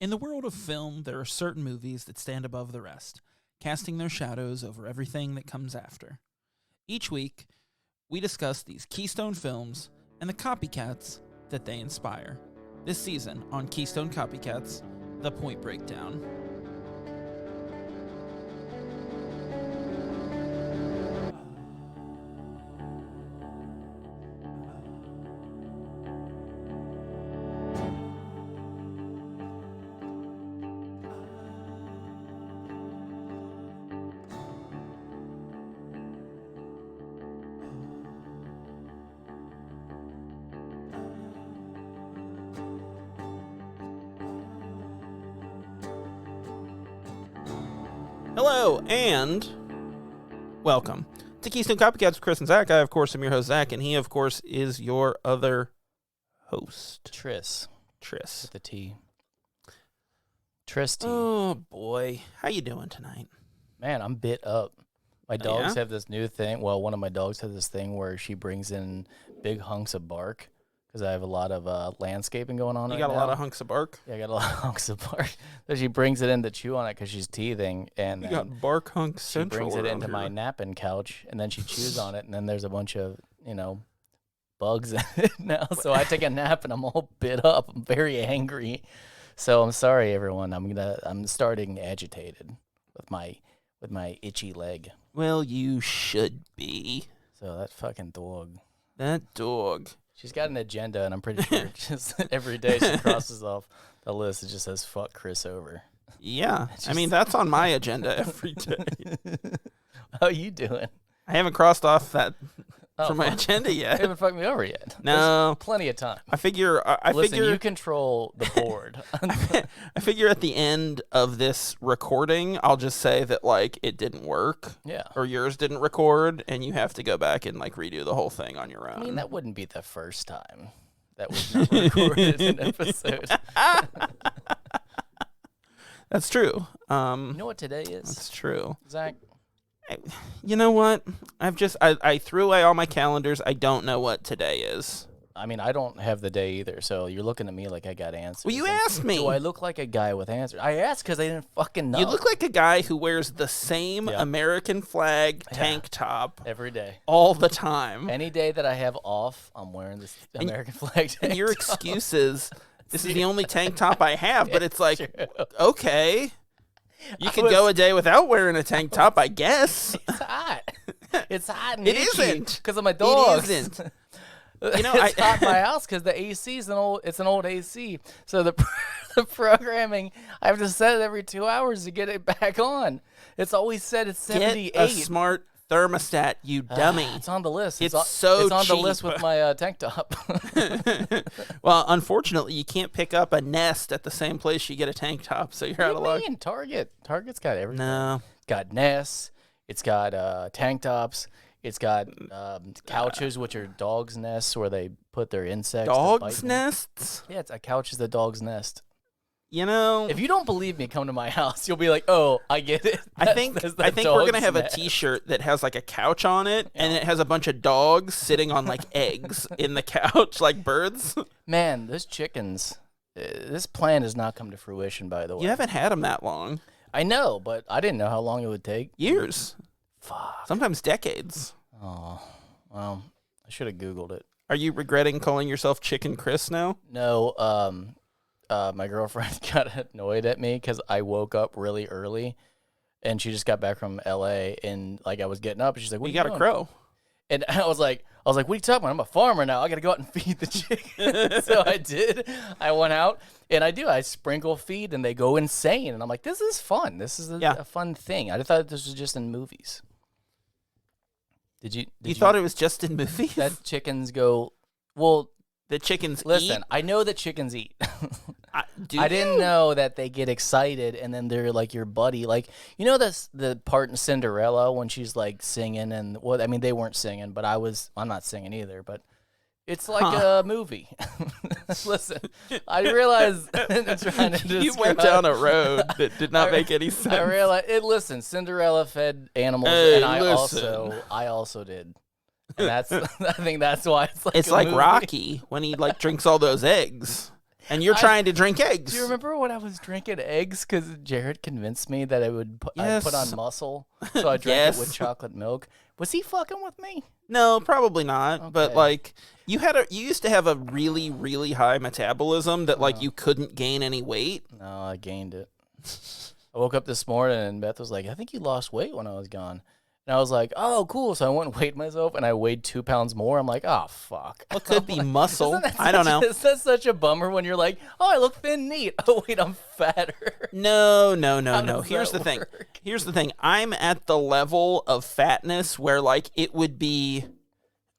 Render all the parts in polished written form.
In the world of film, there are certain movies that stand above the rest, casting their shadows over everything that comes after. Each week, we discuss these keystone films and the copycats that they inspire. This season on Keystone Copycats, The Point Breakdown. Hello, and welcome to Keystone Copycats with Chris and Zach. I, of course, am your host, Zach, and he, of course, is your other host. Tris. With the T. Tristy. Oh, boy. How you doing tonight? Man, I'm bit up. My dogs have this new thing. Well, one of my dogs has this thing where she brings in big hunks of bark because I have a lot of landscaping going on right now. You got a lot of hunks of bark? Yeah, I got a lot of hunks of bark. So she brings it in to chew on it because she's teething. And you got bark hunks central. She brings it into my napping couch, and then she chews on it, and then there's a bunch of, bugs in it now. So I take a nap, and I'm all bit up. I'm very angry. So I'm sorry, everyone. I'm starting agitated with my itchy leg. Well, you should be. So that fucking dog. That dog. She's got an agenda, and I'm pretty sure just every day she crosses off the list. It just says, fuck Chris over. Yeah. I mean, that's on my agenda every day. How you doing? I haven't crossed off that from my agenda yet. You haven't fucked me over yet. No. There's plenty of time. I figure... Listen, you control the board. I figure at the end of this recording, I'll just say that, it didn't work. Yeah. Or yours didn't record, and you have to go back and, redo the whole thing on your own. I mean, that wouldn't be the first time that we've not recorded an episode. That's true. You know what today is? That's true. Zach? You know what? I threw away all my calendars. I don't know what today is. I mean, I don't have the day either, so you're looking at me like I got answers. Well, you asked me. Do I look like a guy with answers? I asked because I didn't fucking know. You look like a guy who wears the same American flag tank top every day, all the time. Any day that I have off, I'm wearing this American flag tank and your top. excuse is, this is the only tank top I have, but it's like, okay. You could go a day without wearing a tank top, I guess. It's hot. It's hot and it isn't because of my dogs. It isn't. It's hot in my house because the AC is an old AC. So the programming, I have to set it every 2 hours to get it back on. It's always set at 78. Get a smart thermostat, you dummy. It's on the list. It's on cheap. The list with my tank top. Well, unfortunately, you can't pick up a Nest at the same place you get a tank top, so you're out of luck. Target's got everything. No. It's got Nests. It's got tank tops. It's got couches, which are dogs' nests, where they put their insects. Dogs' nests? Yeah, a couch is the dog's nest. If you don't believe me, come to my house. You'll be like, "Oh, I get it." I think we're gonna have a T-shirt that has a couch on it, and it has a bunch of dogs sitting on eggs in the couch, like birds. Man, those chickens. This plan has not come to fruition. By the way, you haven't had them that long. I know, but I didn't know how long it would take. Years. Fuck. Sometimes decades. Oh, well, I should have Googled it. Are you regretting calling yourself Chicken Chris now? No. My girlfriend got annoyed at me because I woke up really early, and she just got back from L.A. and I was getting up, and she's like, "What you you got doing?" A crow. And I was like, "What are you talking about? I'm a farmer now. I got to go out and feed the chickens." So I did. I went out, and I sprinkle feed, and they go insane. And I'm like, "This is fun. This is a fun thing." I thought this was just in movies. Did you thought it was just in movies? That chickens go, well... The chickens Listen, eat? I know that chickens eat. I you? didn't know that they get excited and then they're like your buddy. The part in Cinderella when she's singing and they weren't singing, but I'm not singing either, but it's like a movie. Listen, I realize trying to you went down a road that did not make any sense. I realize Cinderella fed animals and I also did. And I think that's why it's like Rocky when he drinks all those eggs. and you're trying to drink eggs. Do you remember when I was drinking eggs because Jared convinced me that I'd put on muscle, so I drank it with chocolate milk? Was he fucking with me? No, probably not. Okay. But like you used to have a really, really high metabolism that like you couldn't gain any weight. No, I gained it. I woke up this morning and Beth was like, I think you lost weight when I was gone. And I was like, oh, cool. So I went and weighed myself, and I weighed 2 pounds more. I'm like, oh, fuck. Well, it could be muscle. I don't know. Is that such a bummer when you're like, oh, I look thin, neat. Oh, wait, I'm fatter. No. How Here's does the thing. work? Here's the thing. I'm at the level of fatness where, like, it would be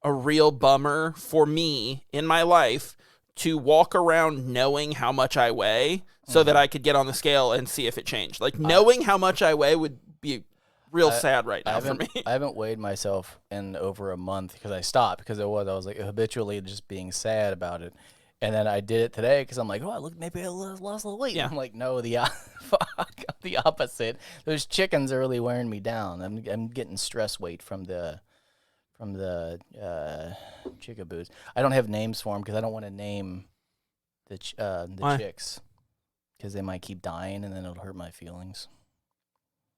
a real bummer for me in my life to walk around knowing how much I weigh so that I could get on the scale and see if it changed. Like, knowing how much I weigh would be real sad right now for me. I haven't weighed myself in over a month because I stopped because I was like habitually just being sad about it. And then I did it today because I'm like, oh, maybe I lost a little weight. Yeah. I'm like, no, the opposite. Those chickens are really wearing me down. I'm getting stress weight from the chickaboos. I don't have names for them because I don't want to name the chicks because they might keep dying and then it'll hurt my feelings.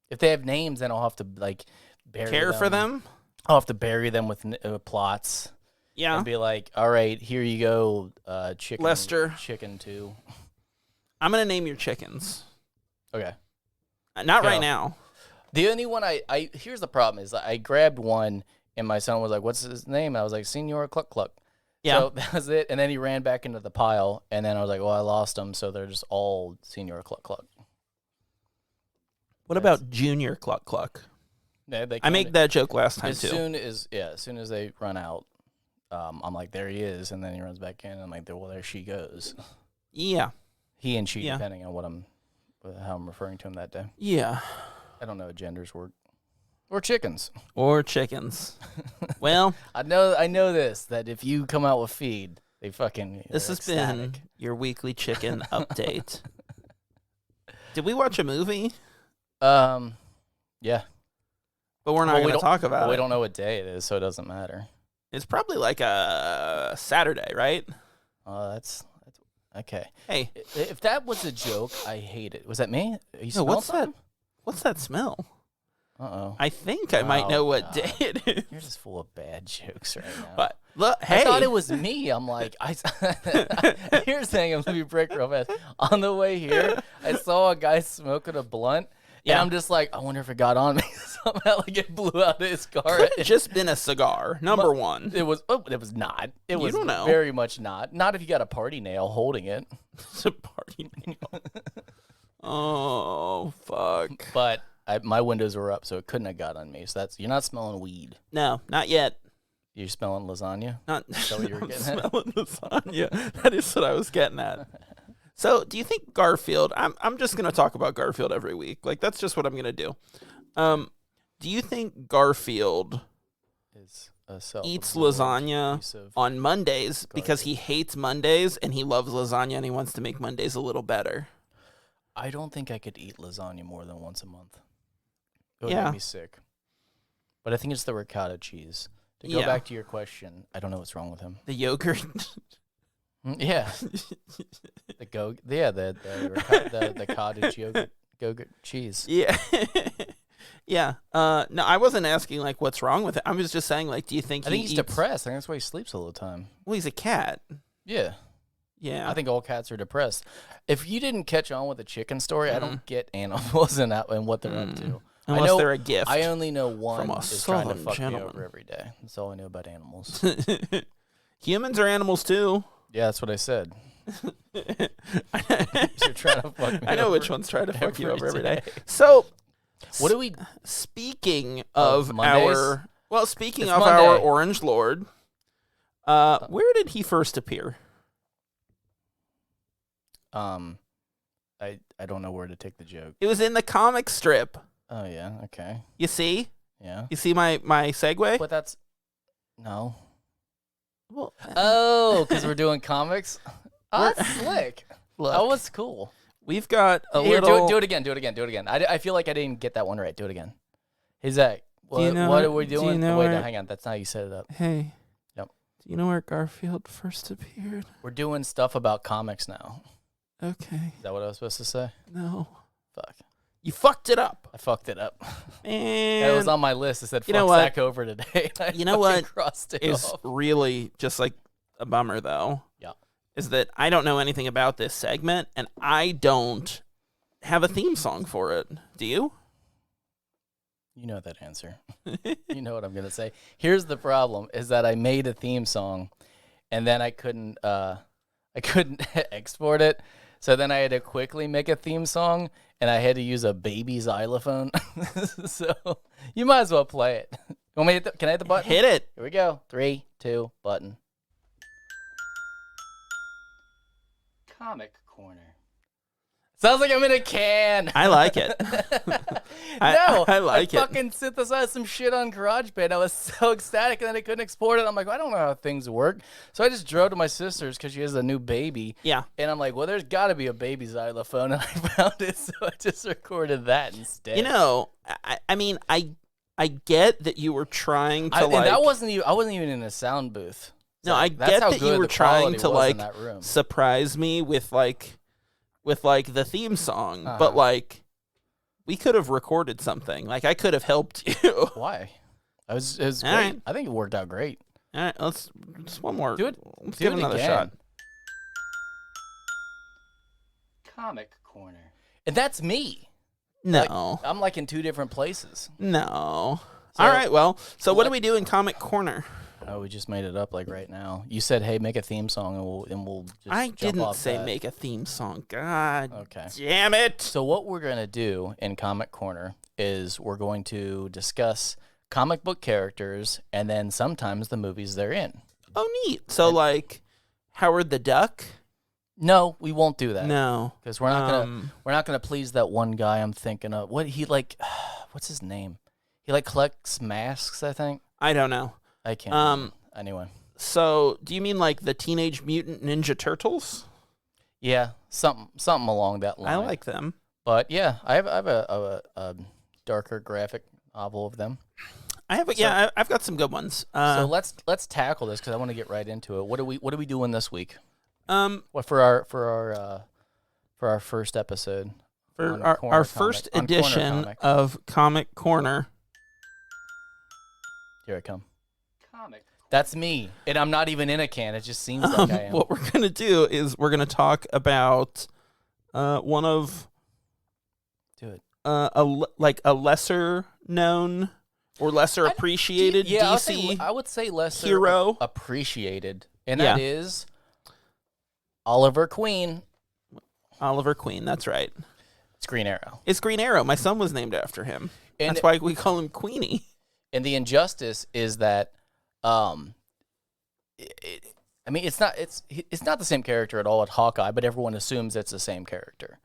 If they have names, then I'll have to like Care for them? I'll have to bury them with plots. Yeah. And be like, all right, here you go, chicken. Lester. Chicken 2. I'm going to name your chickens. Okay. Not right now. The only one here's the problem is I grabbed one and my son was like, what's his name? And I was like, Senor Cluck Cluck. Yeah. So that was it. And then he ran back into the pile. And then I was like, well, I lost him. So they're just all Senor Cluck Cluck. What about Junior Cluck Cluck? Yeah, I made that joke last time, too. As soon as they run out, I'm like, there he is. And then he runs back in. And I'm like, well, there she goes. Yeah. He and she, depending on how I'm referring to him that day. Yeah. I don't know what genders work. Or chickens. Well, I know this, that if you come out with feed, they fucking this has ecstatic. been your weekly chicken update. Did we watch a movie? Yeah. But we're not going to talk about it. We don't know what day it is, so it doesn't matter. It's probably like a Saturday, right? That's okay. Hey. If that was a joke, I hate it. Was that me? No, what's that? What's that smell? Uh-oh. I think I might know what day it is. You're just full of bad jokes right now. But look, hey. I thought it was me. I'm like, here's the thing. I'm going to break real fast. On the way here, I saw a guy smoking a blunt. Yeah. And I'm just like, I wonder if it got on me somehow. Like it blew out of his car. Could have just been a cigar. Number one. It was not. It was don't know. Very much not. Not if you got a party nail holding it. It's a party nail. Oh fuck. But my windows were up, so it couldn't have got on me. So you're not smelling weed. No, not yet. You're smelling lasagna. Not so you were getting smelling lasagna. That is what I was getting at. So, do you think Garfield? I'm just gonna talk about Garfield every week. Like that's just what I'm gonna do. Do you think Garfield eats lasagna on Mondays because he hates Mondays and he loves lasagna and he wants to make Mondays a little better? I don't think I could eat lasagna more than once a month. It would Yeah. make me sick. But I think it's the ricotta cheese. To go back to your question, I don't know what's wrong with him. The yogurt. Yeah. the cottage yogurt cheese. Yeah. Yeah. No, I wasn't asking like what's wrong with it. I was just saying like, do you think I think he's depressed. I think that's why he sleeps all the time. Well, he's a cat. Yeah. Yeah. I think all cats are depressed. If you didn't catch on with the chicken story, I don't get animals and what they're up to. Unless they're a gift. I only know one from a is trying to southern fuck gentleman. me over every day. That's all I know about animals. Humans are animals too. Yeah, that's what I said. You're trying to fuck me I know over which one's trying to fuck you over every day. day. So, what do we? Speaking of Mondays? speaking It's of Monday. our Orange Lord, where did he first appear? I don't know where to take the joke. It was in the comic strip. Oh yeah, okay. You see? Yeah. You see my segue? But that's no. Well, oh, because we're doing comics. Oh, that's slick. Look, That was cool. we've got a Here, little. do it again. Do it again. Do it again. I feel like I didn't get that one right. Do it again. Hey Zach, Do you know what where- are we do you doing? know Wait, where- no, hang on. That's not how you set it up. Hey. Yep. Do you know where Garfield first appeared? We're doing stuff about comics now. Okay. Is that what I was supposed to say? No. Fuck. You fucked it up. I fucked it up. And It was on my list. It said, you know fuck what? Zach over today. You know what crossed it is off. really just like a bummer, though? Yeah. Is that I don't know anything about this segment, and I don't have a theme song for it. Do you? You know that answer. You know what I'm going to say. Here's the problem, is that I made a theme song, and then I couldn't export it. So then I had to quickly make a theme song, and I had to use a baby xylophone. So you might as well play it. Want me to can I hit the button? Hit it. Here we go. 3, 2, button. Comic Corner. Sounds like I'm in a can. I like it. I like it. I fucking synthesized some shit on GarageBand. I was so ecstatic, and then I couldn't export it. I'm like, I don't know how things work. So I just drove to my sister's because she has a new baby. Yeah. And I'm like, well, there's got to be a baby xylophone, and I found it, so I just recorded that instead. You know, I mean, I get that you were trying to and that wasn't even. I wasn't even in a sound booth. No, So I that's get how that you good were the trying quality to was in like that room. surprise me with the theme song, Uh-huh. but like we could have recorded something. Like I could have helped you. Why? It was great. All right. I think it worked out great. All right, let's just one more. Do it. Let's Do give it it another again. shot. Comic Corner. And that's me. No, I'm like in 2 different places. no. So- All right, well, so what do we do in Comic Corner? Oh, we just made it up like right now. You said, "Hey, make a theme song," and we'll just I jump didn't off say that. make a theme song. God Okay. damn it. So what we're gonna do in Comic Corner is we're going to discuss comic book characters and then sometimes the movies they're in. Oh, neat. So like Howard the Duck? No, we won't do that. No. Because we're not gonna please that one guy I'm thinking of. What he like? What's his name? He like collects masks, I think. I don't know. I can't. Anyway. So, do you mean like the Teenage Mutant Ninja Turtles? Yeah, something along that line. I like them. But yeah, I have a darker graphic novel of them. I've got some good ones. So let's tackle this because I want to get right into it. What are we doing this week? What for our first episode? For on our first on Corner edition Comic. of Comic Corner. Here I come. Comic. That's me, and I'm not even in a can. It just seems like I am. What we're gonna do is we're gonna talk about one of Do it. a lesser known or lesser appreciated DC I would say lesser hero. appreciated, and Yeah. that is Oliver Queen. Oliver Queen. That's right. It's Green Arrow. It's Green Arrow. My son was named after him. And That's why we call him Queenie. And the injustice is that, I mean, it's not the same character at all at Hawkeye, but everyone assumes it's the same character.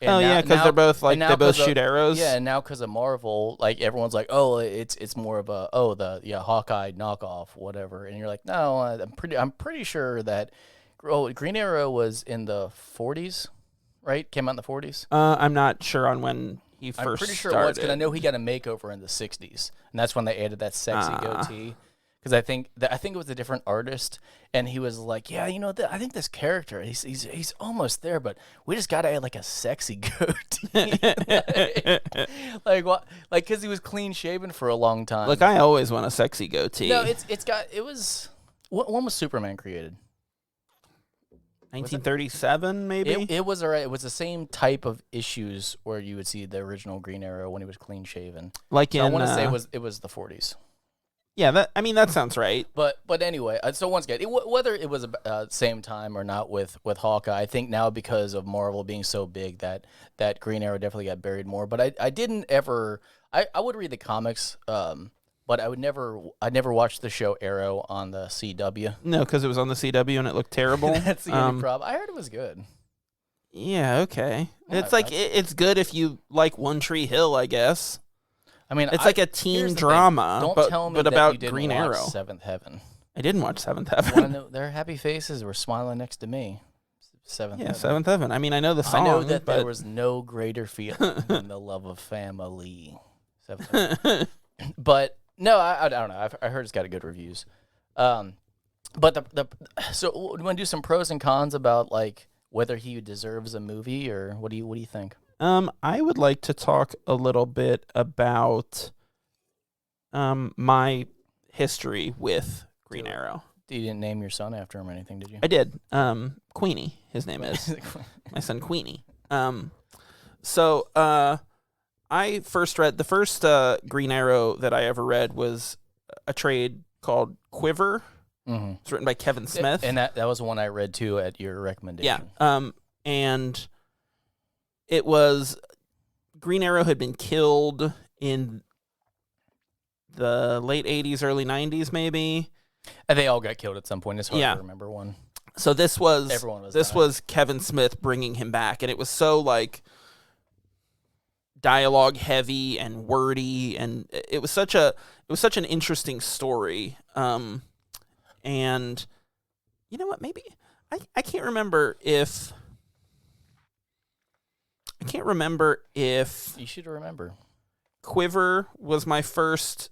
And Oh yeah, because they're both like and now they both 'cause shoot of- arrows. Yeah, and now because of Marvel, like everyone's like, oh, it's more of a Hawkeye knockoff, whatever. And you're like, no, I'm pretty sure that Green Arrow was in the 40s, right? Came out in the 40s. I'm not sure on when he first I'm pretty sure it started. was because I know he got a makeover in the 60s, and that's when they added that sexy goatee. Because I think it was a different artist, and he was like, yeah, you know, I think this character, he's almost there, but we just gotta add like a sexy goatee, like what? Like because he was clean shaven for a long time. Look, I always want a sexy goatee. No, it was when was Superman created? 1937, maybe. It was alright. It was the same type of issues where you would see the original Green Arrow when he was clean shaven. Like So in, I want to say it was the 40s. Yeah, that sounds right. But anyway, so once again, whether it was same time or not with Hawkeye, I think now because of Marvel being so big that Green Arrow definitely got buried more. But I didn't ever. I would read the comics, but I never watched the show Arrow on the CW. No, because it was on the CW and it looked terrible. That's the only problem. I heard it was good. Yeah, okay. Well, It's like it's good if you like One Tree Hill, I guess. I mean, It's like a here's teen the drama, thing. Don't but, tell me but that about you didn't Green watch Arrow. Seventh Heaven. I didn't watch Seventh Want to Heaven. know their happy faces were smiling next to me. Seventh Yeah, Heaven. Seventh Heaven. I mean, I know the song. I know that but there was no greater feeling than the love of family. Seventh Heaven. But no, I don't know. I heard it's got a good reviews. But so we want to do some pros and cons about like whether he deserves a movie, or what do you think? I would like to talk a little bit about my history with Green Arrow. You didn't name your son after him or anything, did you? I did. Queenie, his name is. My son Queenie. So I first read the first Green Arrow that I ever read was a trade called Quiver. Mm-hmm. It's written by Kevin Smith, and that was the one I read too at your recommendation. Yeah. And it was Green Arrow had been killed in the late 80s, early 90s, maybe. And they all got killed at some point. It's hard Yeah. to remember one. So this was dying. was Kevin Smith bringing him back, and it was so like dialogue heavy and wordy, and it was such an interesting story. And you know what? Maybe I can't remember if You should remember. Quiver was my first.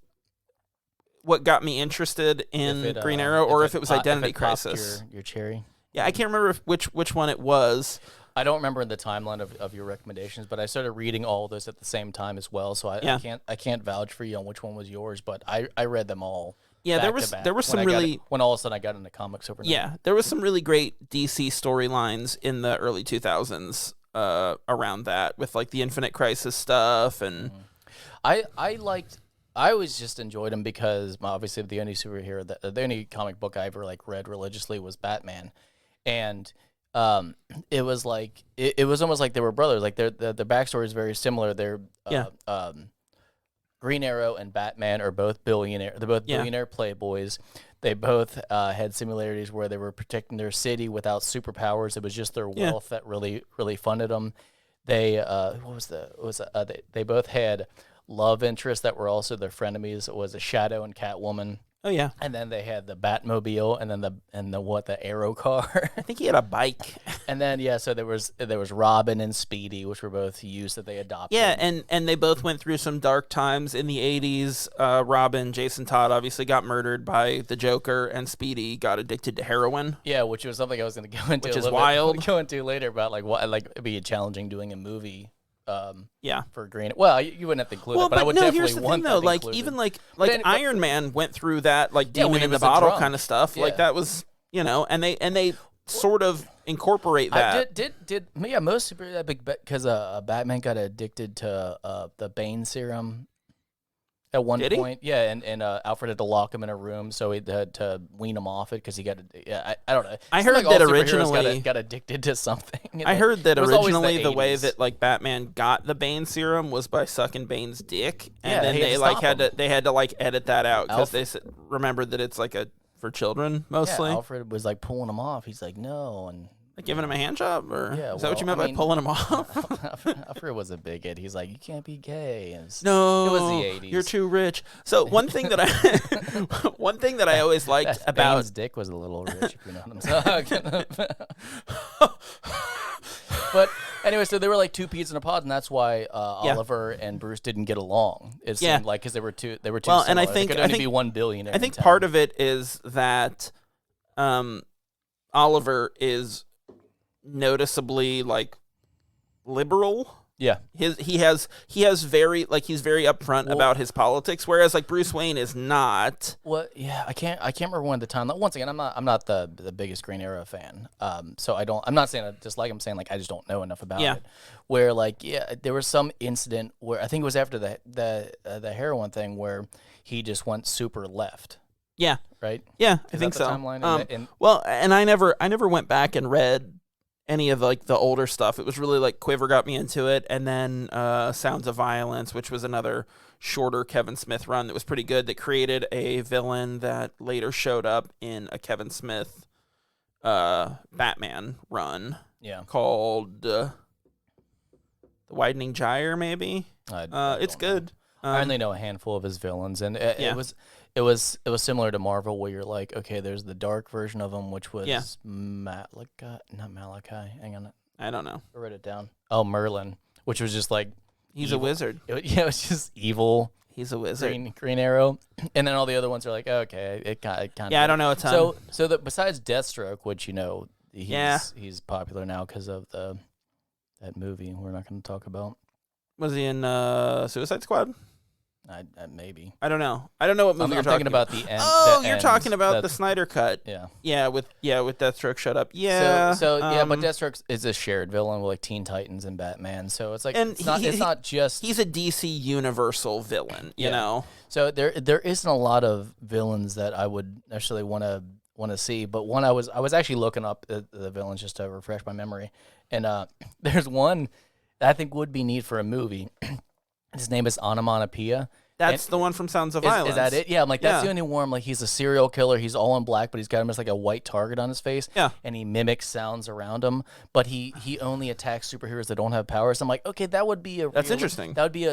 What got me interested in Green Arrow, or if it was Identity Crisis. Your cherry. Yeah, I can't remember which one it was. I don't remember the timeline of your recommendations, but I started reading all of those at the same time as well. So I can't vouch for you on which one was yours, but I read them all. Yeah, there was some really when all of a sudden I got into comics overnight. Yeah, there was some really great DC storylines in the early 2000s around that, with like the Infinite Crisis stuff, and I always just enjoyed him because obviously the only superhero the only comic book I ever like read religiously was Batman, and it was like it was almost like they were brothers. Like their backstory is very similar. They're Green Arrow and Batman are both billionaire. They're both billionaire playboys. They both had similarities where they were protecting their city without superpowers. It was just their wealth that really funded them. They they both had love interests that were also their frenemies. It was a Shadow and Catwoman. Oh yeah, and then they had the Batmobile, and then the Arrow car. I think he had a bike. And then so there was Robin and Speedy, which were both used that they adopted. Yeah, and they both went through some dark times in the 80s. Robin, Jason Todd, obviously got murdered by the Joker, and Speedy got addicted to heroin. Yeah, which was something I was going to go into. Which is wild. Go into later about it'd be challenging doing a movie. For Green. Well, you wouldn't have to include it, but I would definitely here's the want thing, though. that Like included. even like Iron Man went through that, like when demon he in the was a bottle drunk. kind of stuff. Yeah. Like that was, and they sort of incorporate that. Most super that big because Batman got addicted to the Bane serum at one Did he? point. Yeah, and Alfred had to lock him in a room so he had to wean him off it because he got. I don't know. I heard like that all superheroes originally got addicted to something. I heard that it was always originally the way 80s. that like Batman got the Bane serum was by sucking Bane's dick, and Yeah, then he had they to like stop had him. to they had to like edit that out because Alfred- they remembered that it's like for children mostly. Yeah, Alfred was like pulling him off. He's like, no, and Like giving him a hand job, or Yeah, is that what you well, meant I by mean- pulling him off? Alfred was a bigot. He's like, you can't be gay. And No, it was the 80s. You're too rich. So one thing that I always liked about Bane's dick was a little rich, if you know what I'm talking about. But anyway, so they were like two peas in a pod, and that's why Oliver and Bruce didn't get along. It seemed like because they were too. Well, similar. and I There think could only be one billionaire. I think part of it is that Oliver is noticeably like liberal. Yeah. He has very he's very upfront about his politics, whereas like Bruce Wayne is not. Well, yeah, I can't remember when the time. Once again, I'm not the biggest Green Arrow fan. So I'm not saying I dislike. I'm saying like I just don't know enough about it. Where there was some incident where I think it was after the heroin thing where he just went super left. Yeah. Right. Yeah, Is I think that the so. timeline? Well, and I never went back and read any of like the older stuff. It was really like Quiver got me into it, and then Sounds of Violence, which was another shorter Kevin Smith run that was pretty good, that created a villain that later showed up in a Kevin Smith Batman run. Yeah. Called The Widening Gyre, maybe. It's good. I only know a handful of his villains, and it was similar to Marvel, where you're like, okay, there's the dark version of him, which was not Malachi. Hang on, I don't know. I wrote it down. Oh, Merlin, which was just like He's a wizard. It was just evil. He's a wizard. Green Arrow, and then all the other ones are like, okay, it kind of. Yeah, I don't know a ton. So besides Deathstroke, which he's popular now because of that movie we're not going to talk about. Was he in Suicide Squad? Maybe. I don't know. I don't know what movie you're talking about. The end. Oh, you're talking about the Snyder cut. Yeah. Yeah, with Deathstroke shut up. Yeah. But Deathstroke is a shared villain with like Teen Titans and Batman. So it's like it's not just he's a DC Universal villain, you know. So there isn't a lot of villains that I would necessarily want to see, but one I was actually looking up the villains just to refresh my memory, and there's one that I think would be neat for a movie. His name is Onomatopoeia. That's the one from Sounds of Violence. Is that it? Yeah, I'm like, that's the only one. Like, he's a serial killer. He's all in black, but he's got him as like a white target on his face. Yeah. And he mimics sounds around him, but he only attacks superheroes that don't have powers. I'm like, okay, that would be interesting. That would be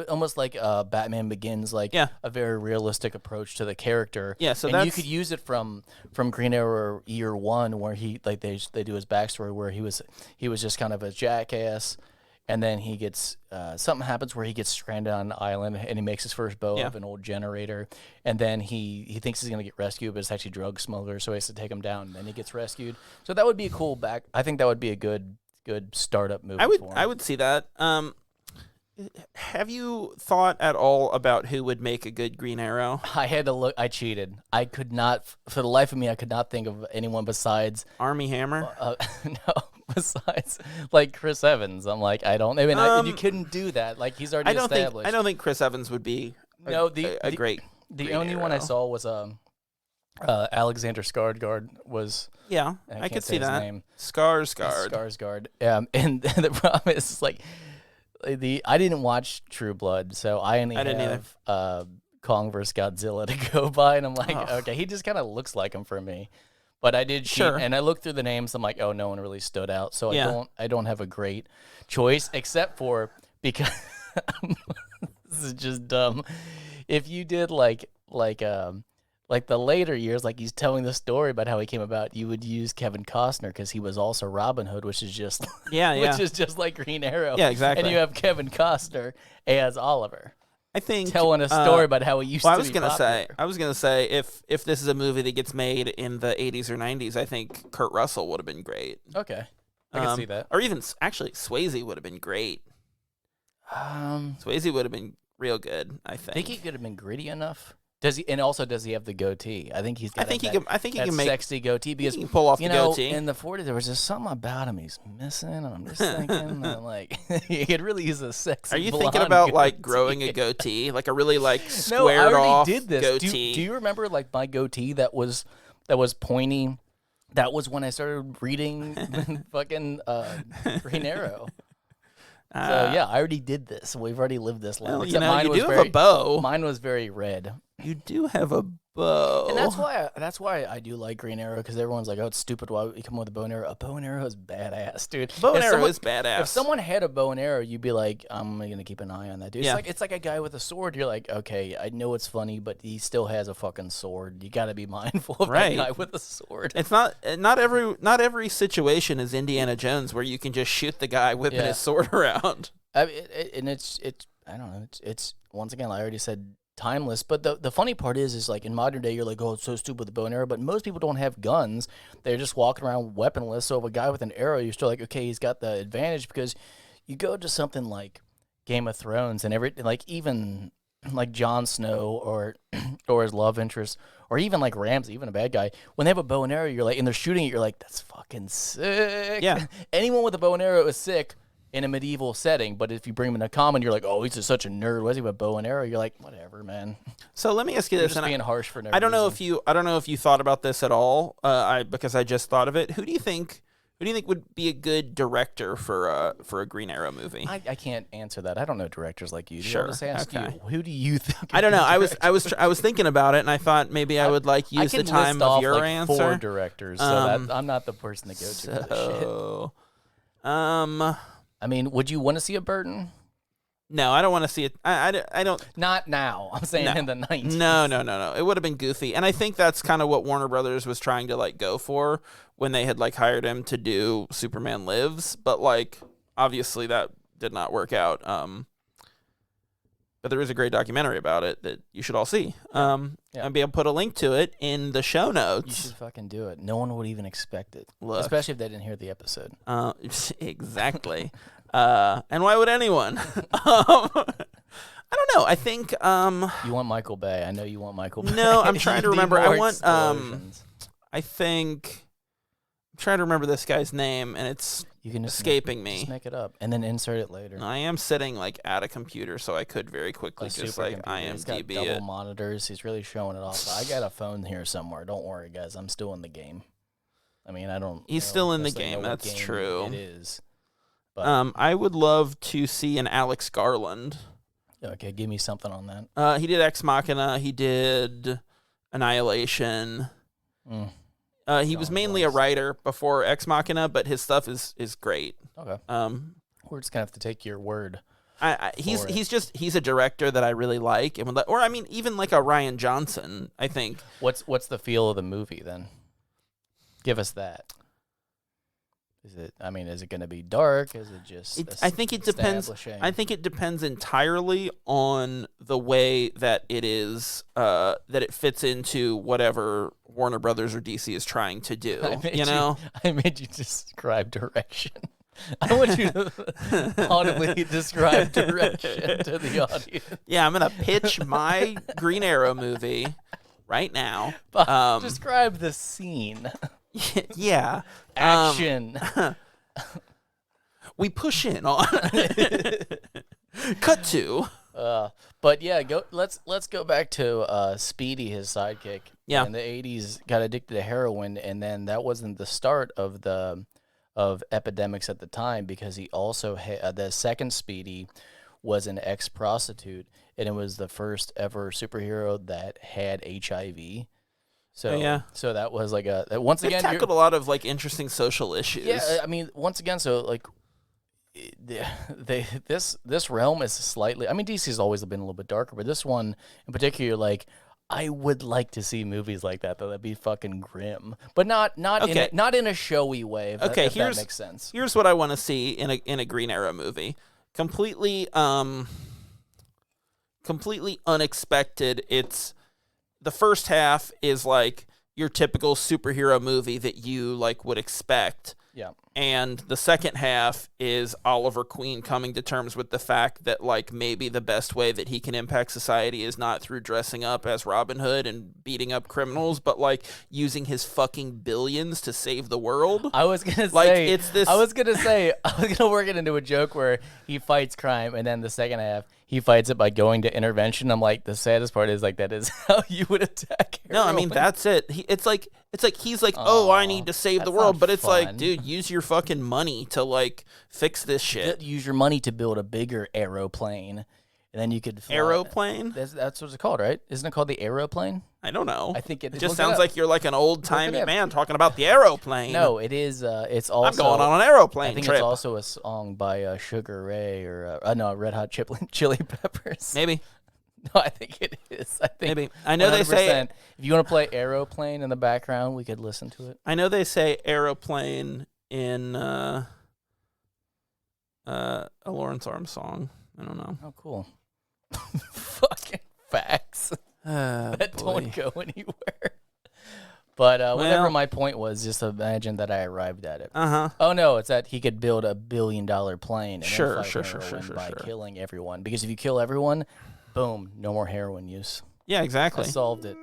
almost like Batman Begins, like a very realistic approach to the character. Yeah, so you could use it from Green Arrow Year One, where he like they do his backstory where he was just kind of a jackass. And then he gets something happens where he gets stranded on an island, and he makes his first bow of an old generator. And then he thinks he's gonna get rescued, but it's actually drug smugglers, so he has to take him down. And then he gets rescued. So that would be a cool back. I think that would be a good startup movie. I would see that. Have you thought at all about who would make a good Green Arrow? I had to look. I cheated. I could not, for the life of me, I could not think of anyone besides Armie Hammer. No. Besides, like Chris Evans, I'm like, you couldn't do that. Like, he's already established. I don't think Chris Evans would be a great. The only one I saw was Alexander Skarsgård was. Yeah, I could see that. Name. Skarsgård. And the problem is like I didn't watch True Blood, so I only have Kong vs. Godzilla to go by, and I'm like, okay, he just kind of looks like him for me. But I did cheat, and I looked through the names. I'm like, oh, no one really stood out. So I don't have a great choice, except for because this is just dumb. If you did like the later years, like he's telling the story about how he came about, you would use Kevin Costner because he was also Robin Hood, which is just which is just like Green Arrow. Yeah, exactly. And you have Kevin Costner as Oliver. I think telling a story about how he used to be I was gonna say if this is a movie that gets made in the 80s or 90s, I think Kurt Russell would have been great. Okay, I can see that. Or even actually Swayze would have been great. Swayze would have been real good. I think he could have been gritty enough. Does he? And also, does he have the goatee? I think he's got. I think he can make sexy goatee because he can pull off the goatee. In the 40s, there was just something about him he's missing, and I'm just thinking that like he could really use a sexy. Are you thinking about goatee. Like growing a goatee, like a really like squared off did this. goatee? Do you remember like my goatee that was pointy? That was when I started reading fucking Green Arrow. So yeah, I already did this. We've already lived this life. Well, you do have a bow. Mine was very red. You do have a bow, and that's why I do like Green Arrow, because everyone's like, "Oh, it's stupid. Why would you come with a bow and arrow?" A bow and arrow is badass, dude. Bow and arrow is badass. If someone had a bow and arrow, you'd be like, "I'm gonna keep an eye on that, dude." Yeah. It's like a guy with a sword. You're like, okay, I know it's funny, but he still has a fucking sword. You got to be mindful of that guy with a sword. It's not every situation is Indiana Jones where you can just shoot the guy whipping his sword around. I mean, it's I don't know. It's once again, I already said timeless. But the funny part is like in modern day, you're like, oh, it's so stupid with the bow and arrow. But most people don't have guns; they're just walking around weaponless. So if a guy with an arrow, you're still like, okay, he's got the advantage, because you go to something like Game of Thrones and even like Jon Snow or his love interest, or even like Ramsay, even a bad guy, when they have a bow and arrow, you're like, and they're shooting it, you're like, that's fucking sick. Yeah, anyone with a bow and arrow is sick in a medieval setting, but if you bring him in a common, you're like, oh, he's just such a nerd. Why does he have a bow and arrow? You're like, whatever, man. So let me ask you this: just being harsh for no I don't know reason. I don't know if you thought about this at all. Because I just thought of it. Who do you think would be a good director for a Green Arrow movie? I can't answer that. I don't know directors like you. Sure. I'll just ask you, who do you think? I don't know. I was thinking about it, and I thought maybe I would like use the time of your answer. 4 directors, so I'm not the person to go to for this shit. I mean, would you want to see a Burton? No, I don't want to see it. I don't. Not now. I'm saying in the 90s. No. It would have been goofy. And I think that's kind of what Warner Brothers was trying to like go for when they had like hired him to do Superman Lives. But like, obviously that did not work out. but there is a great documentary about it that you should all see. I'll be able to put a link to it in the show notes. You should fucking do it. No one would even expect it. Look. Especially if they didn't hear the episode. Exactly. And why would anyone? I don't know. I think you want Michael Bay. I know you want Michael Bay. No, I'm trying to remember. I want explosions. I think I'm trying to remember this guy's name, and it's escaping me. Just make it up and then insert it later. I am sitting at a computer, so I could very quickly just IMDb He's got double monitors. He's really showing it off. I got a phone here somewhere. Don't worry, guys. I'm still in the game. I mean, I don't. He's still in the game. That's true. It is. But, I would love to see an Alex Garland. Okay, give me something on that. He did Ex Machina. He did Annihilation. He was mainly a writer before Ex Machina, but his stuff is great. Okay. We're just gonna have to take your word. He's a director that I really like, and even like a Rian Johnson. I think. What's the feel of the movie then? Give us that. Is it going to be dark? Is it just? I think it depends. I think it depends entirely on the way that it is, that it fits into whatever Warner Brothers or DC is trying to do. I made you describe direction. I want you to audibly describe direction to the audience. Yeah, I'm gonna pitch my Green Arrow movie right now. Describe the scene. Yeah. Action. We push in on. Cut to. But yeah, let's go back to Speedy, his sidekick. Yeah. In the 80s, got addicted to heroin, and then that wasn't the start of epidemics at the time, because he also had the second Speedy was an ex-prostitute, and it was the first ever superhero that had HIV. So so that was like once again tackled a lot of interesting social issues. Yeah, I mean, once again, so this realm is slightly. I mean, DC's always been a little bit darker, but this one in particular, I would like to see movies like that. Though that'd be fucking grim, but not in a showy way. If that makes sense. Here's what I want to see in a Green Arrow movie. Completely unexpected. It's the first half is your typical superhero movie that you would expect. Yeah. And the second half is Oliver Queen coming to terms with the fact that maybe the best way that he can impact society is not through dressing up as Robin Hood and beating up criminals, but using his fucking billions to save the world. I was gonna say I was gonna work it into a joke where he fights crime, and then the second half he fights it by going to intervention. I'm like, the saddest part is that is how you would attack heroin. No, I mean that's it. It's like he's oh, I need to save the world, but it's fun. Dude, use your fucking money to fix this shit. Use your money to build a bigger aeroplane, and then you could fly. Aeroplane? That's what it's called, right? Isn't it called the aeroplane? I don't know. I think it just sounds like you're an old-timey man talking about the aeroplane. No, it is. It's also. I'm going on an aeroplane I think trip. It's also a song by Sugar Ray or Red Hot Chili Peppers. Maybe. No, I think it is. Maybe. I know 100%. They say if you want to play aeroplane in the background, we could listen to it. I know they say aeroplane in a Lawrence Arms song. I don't know. Oh, cool. Fucking facts. That don't go anywhere. But whatever my point was, just imagine that I arrived at it. Oh no, it's that he could build $1 billion plane and by killing everyone. Because if you kill everyone, boom, no more heroin use. Yeah, exactly. I solved it.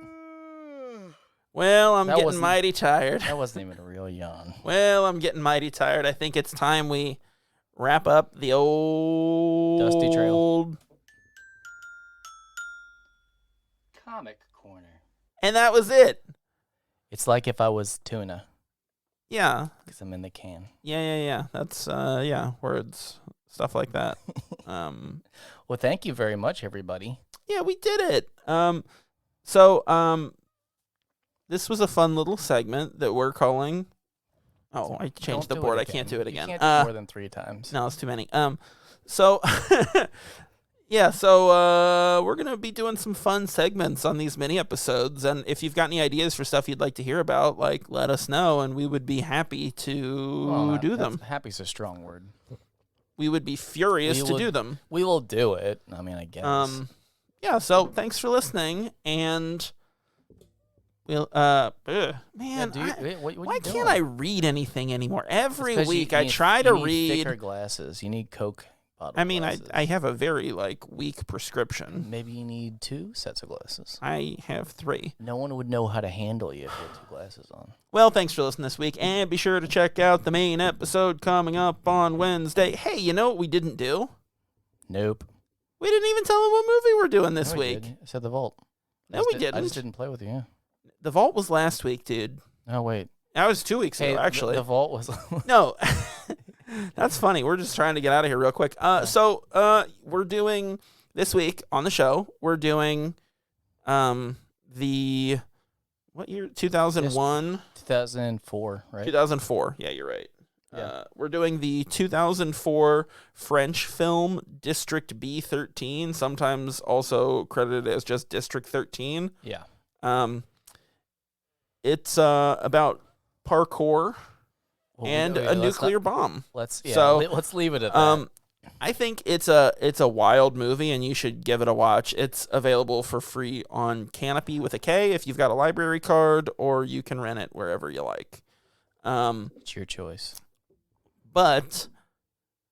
Well, I'm getting mighty tired. That wasn't even a real yawn. Well, I'm getting mighty tired. I think it's time we wrap up the old Dusty Trail Comic Corner. And that was it. It's like if I was tuna. Yeah. Because I'm in the can. Yeah. That's, words, stuff like that. Well, thank you very much, everybody. Yeah, we did it. So, this was a fun little segment that we're calling. Oh, I changed the board. I can't do it again. You can't do more than 3 times. No, it's too many. So yeah, so we're gonna be doing some fun segments on these mini episodes, and if you've got any ideas for stuff you'd like to hear about, let us know, and we would be happy to do them. Happy's a strong word. we would be furious to do them. We will do it. I mean, I guess. Yeah, so thanks for listening, and we'll, man, why can't I read anything anymore? Every week I try to read. You need thicker glasses. You need Coke bottle glasses. I have a very, weak prescription. Maybe you need 2 sets of glasses. I have 3. No one would know how to handle you if you had 2 glasses on. Well, thanks for listening this week, and be sure to check out the main episode coming up on Wednesday. Hey, you know what we didn't do? Nope. We didn't even tell them what movie we're doing this week. Did. I said The Vault. No, we didn't. I just didn't play with you. Yeah. The Vault was last week, dude. Oh, wait. That was 2 weeks ago, actually. The Vault was... No. That's funny. We're just trying to get out of here real quick. So we're doing, this week on the show, we're doing the, what year? 2001? 2004, right? 2004. Yeah, you're right. Yeah. We're doing the 2004 French film District B13, sometimes also credited as just District 13. Yeah. It's about parkour and a nuclear bomb. Let's leave it at that. I think it's a wild movie, and you should give it a watch. It's available for free on Kanopy with a K if you've got a library card, or you can rent it wherever you like. It's your choice. But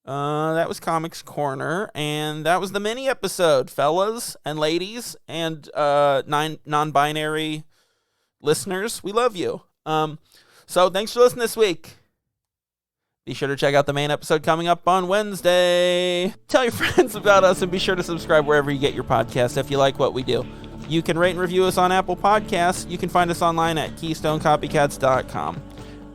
that was Comics Corner, and that was the mini episode, fellas and ladies and non-binary listeners. We love you. So thanks for listening this week. Be sure to check out the main episode coming up on Wednesday. Tell your friends about us, and be sure to subscribe wherever you get your podcasts if you like what we do. You can rate and review us on Apple Podcasts. You can find us online at KeystoneCopycats.com.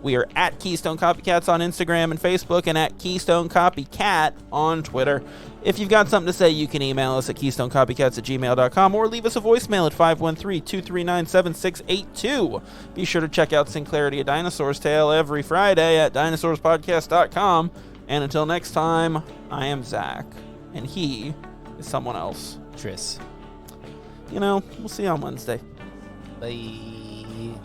We are at Keystone Copycats on Instagram and Facebook, and at Keystone Copycat on Twitter. If you've got something to say, you can email us at keystonecopycats@gmail.com or leave us a voicemail at 513-239-7682. Be sure to check out Sinclarity, A Dinosaur's Tale every Friday at dinosaurspodcast.com. And until next time, I am Zach, and he is someone else. Tris. We'll see you on Wednesday. Bye.